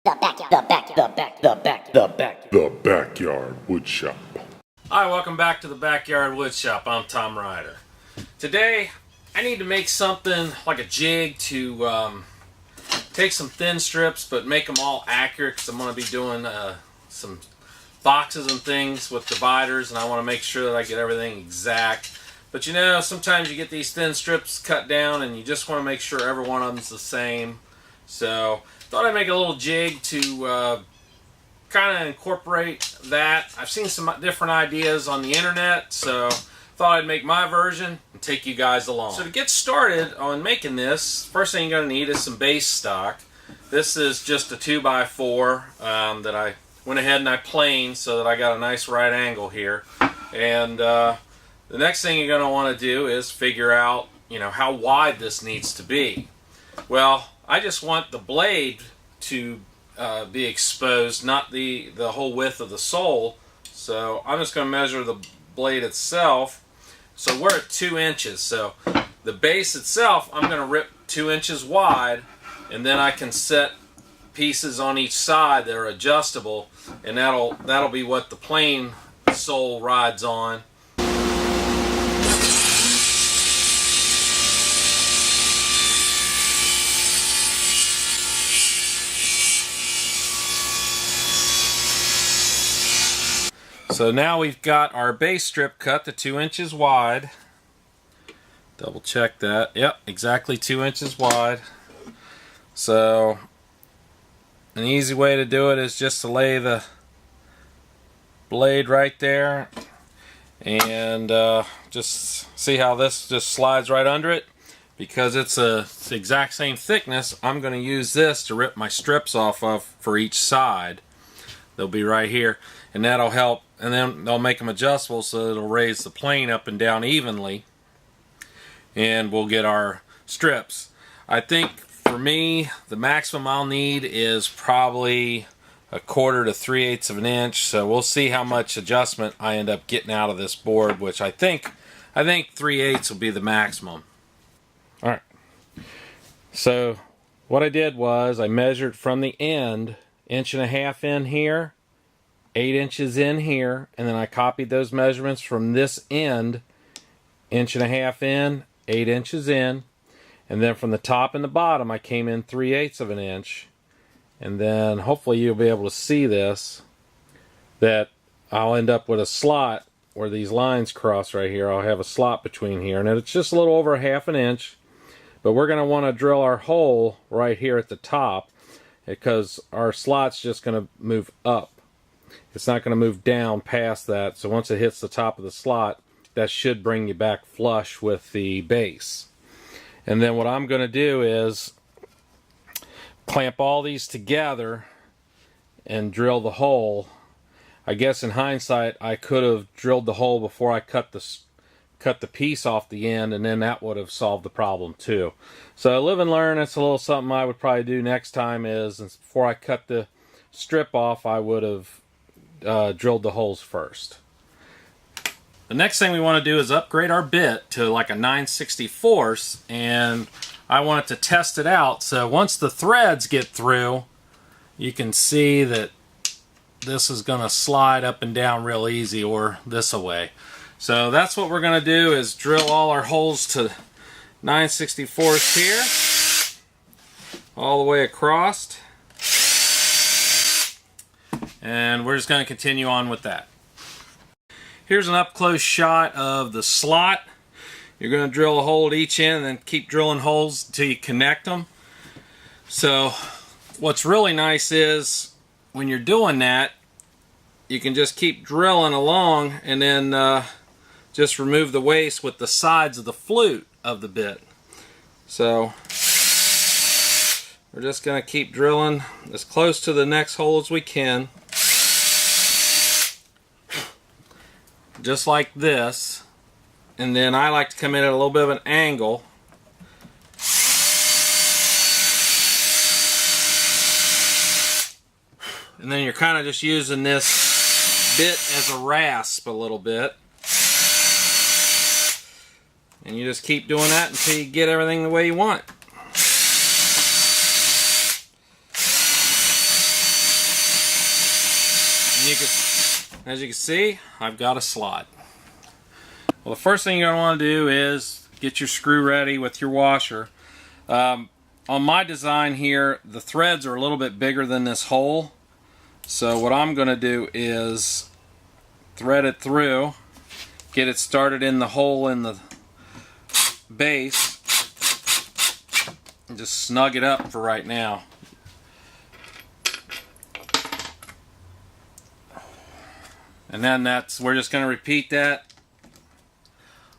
The Backyard Woodshop. Hi, welcome back to the Backyard Woodshop. I'm Tom Ryder. Today, I need to make something like a jig to take some thin strips, but make them all accurate, because I'm going to be doing some boxes and things with dividers, and I want to make sure that I get everything exact. But you know, sometimes you get these thin strips cut down, and you just want to make sure every one of them's the same. So, thought I'd make a little jig to kind of incorporate that. I've seen some different ideas on the internet, so thought I'd make my version and take you guys along. So to get started on making this, first thing you're going to need is some base stock. This is just a 2x4 that I went ahead and I planed so that I got a nice right angle here. And the next thing you're going to want to do is figure out, you know, how wide this needs to be. Well, I just want the blade to be exposed, not the whole width of the sole. So I'm just going to measure the blade itself. So we're at 2 inches. So the base itself, I'm going to rip 2 inches wide, and then I can set pieces on each side that are adjustable, and that'll be what the plain sole rides on. So now we've got our base strip cut to 2 inches wide. Double check that. Yep, exactly 2 inches wide. So an easy way to do it is just to lay the blade right there, and just see how this just slides right under it. Because it's the exact same thickness, I'm going to use this to rip my strips off of for each side. They'll be right here, and that'll help. And then they'll make them adjustable so it'll raise the plane up and down evenly, and we'll get our strips. I think for me, the maximum I'll need is probably 1/4 to 3/8 of an inch. So we'll see how much adjustment I end up getting out of this board, which I think 3/8 will be the maximum. All right. So what I did was I measured from the end, 1.5 inches in here, 8 inches in here, and then I copied those measurements from this end, 1.5 inches in, 8 inches in, and then from the top and the bottom I came in 3/8 of an inch. And then hopefully you'll be able to see this, that I'll end up with a slot where these lines cross right here. I'll have a slot between here, and it's just a little over 1/2 inch, but we're going to want to drill our hole right here at the top, because our slot's just going to move up. It's not going to move down past that. So once it hits the top of the slot, that should bring you back flush with the base. And then what I'm going to do is clamp all these together and drill the hole. I guess in hindsight I could have drilled the hole before I cut the piece off the end, and then that would have solved the problem too. So live and learn. It's a little something I would probably do next time, is before I cut the strip off, I would have drilled the holes first. The next thing we want to do is upgrade our bit to like a 9/64, and I want it to test it out. So once the threads get through, you can see that this is going to slide up and down real easy, or this away. So that's what we're going to do, is drill all our holes to 9/64 here, all the way across. And we're just going to continue on with that. Here's an up-close shot of the slot. You're going to drill a hole at each end and then keep drilling holes until you connect them. So what's really nice is when you're doing that, you can just keep drilling along, and then just remove the waste with the sides of the flute of the bit. So we're just going to keep drilling as close to the next hole as we can. Just like this. And then I like to come in at a little bit of an angle. And then you're kind of just using this bit as a rasp a little bit. And you just keep doing that until you get everything the way you want. As you can see, I've got a slot. Well, the first thing you're going to want to do is get your screw ready with your washer. On my design here, the threads are a little bit bigger than this hole. So what I'm going to do is thread it through, get it started in the hole in the base, and just snug it up for right now. And then we're just going to repeat that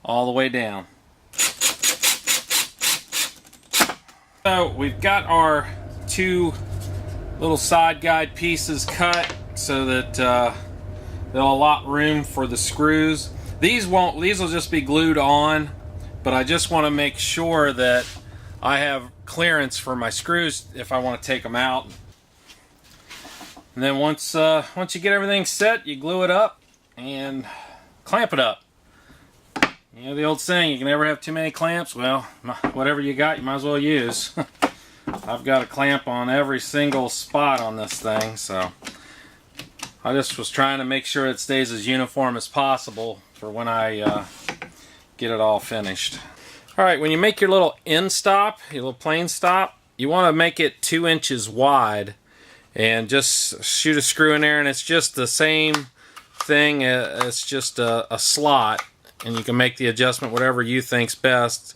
all the way down. So we've got our two little side guide pieces cut so that they'll allot room for the screws. These will just be glued on, but I just want to make sure that I have clearance for my screws if I want to take them out. And then once you get everything set, you glue it up and clamp it up. You know the old saying, you can never have too many clamps. Well, whatever you got, you might as well use. I've got a clamp on every single spot on this thing, so I just was trying to make sure it stays as uniform as possible for when I get it all finished. Alright, when you make your little end stop, your little plane stop, you want to make it 2 inches wide. And just shoot a screw in there, and it's just the same thing. It's just a slot, and you can make the adjustment whatever you think's best.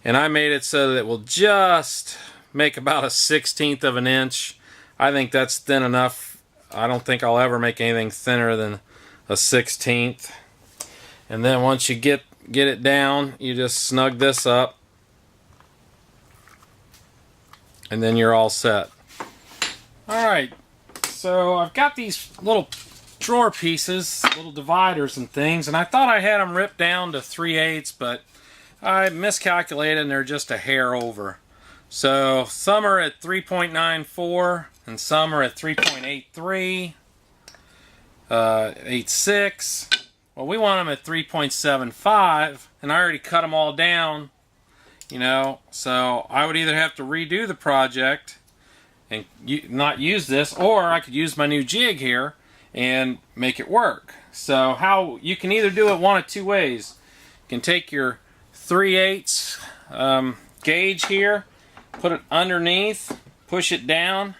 And I made it so that it will just make about a 1/16 of an inch. I think that's thin enough. I don't think I'll ever make anything thinner than a 1/16. And then once you get it down, you just snug this up, and then you're all set. Alright, so I've got these little drawer pieces, little dividers and things, and I thought I had them ripped down to 3/8, but I miscalculated and they're just a hair over. So some are at 3.94 and some are at 3.83, 86. Well, we want them at 3.75, and I already cut them all down, you know, so I would either have to redo the project and not use this, or I could use my new jig here and make it work. So how you can either do it one of two ways. You can take your 3/8 gauge here, put it underneath, push it down,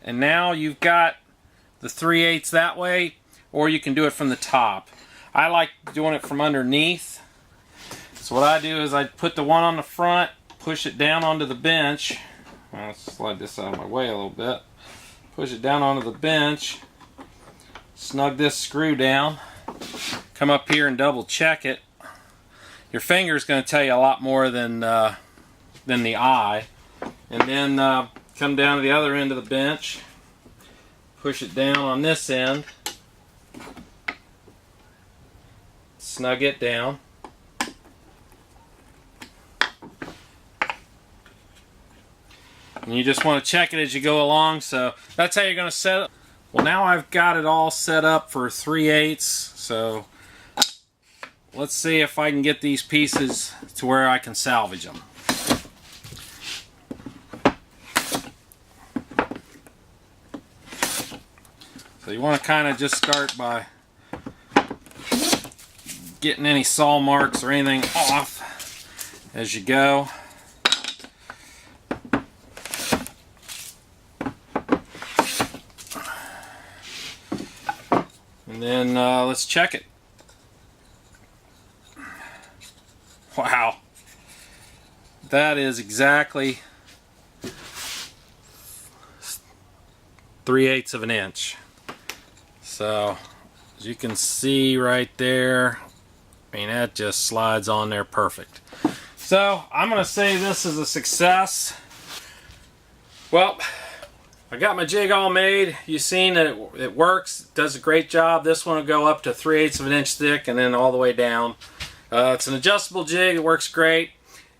and now you've got the 3/8 that way, or you can do it from the top. I like doing it from underneath. So what I do is I put the one on the front, push it down onto the bench. Let's slide this out of my way a little bit. Push it down onto the bench. Snug this screw down. Come up here and double check it. Your finger's going to tell you a lot more than the eye. And then come down to the other end of the bench. Push it down on this end. Snug it down. And you just want to check it as you go along, so that's how you're going to set it. Well, now I've got it all set up for 3/8, so let's see if I can get these pieces to where I can salvage them. So you want to kind of just start by getting any saw marks or anything off as you go. And then let's check it. Wow. That is exactly 3/8 of an inch. So, as you can see right there, I mean, that just slides on there perfect. So, I'm going to say this is a success. Well, I got my jig all made. You've seen that it works. It does a great job. This one will go up to 3/8 of an inch thick and then all the way down. It's an adjustable jig. It works great.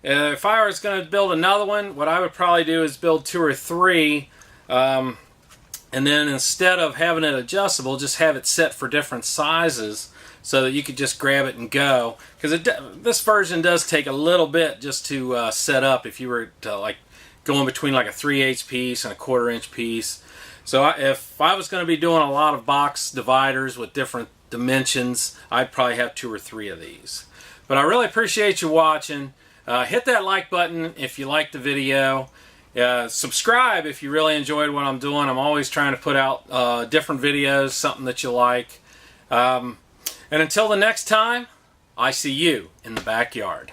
If I was going to build another one, what I would probably do is build 2 or 3. And then instead of having it adjustable, just have it set for different sizes so that you could just grab it and go. Because this version does take a little bit just to set up if you were to like going between like a 3/8 piece and a 1/4 inch piece. So if I was going to be doing a lot of box dividers with different dimensions, I'd probably have 2 or 3 of these. But I really appreciate you watching. Hit that like button if you liked the video. Subscribe if you really enjoyed what I'm doing. I'm always trying to put out different videos, something that you like. And until the next time, I see you in the backyard.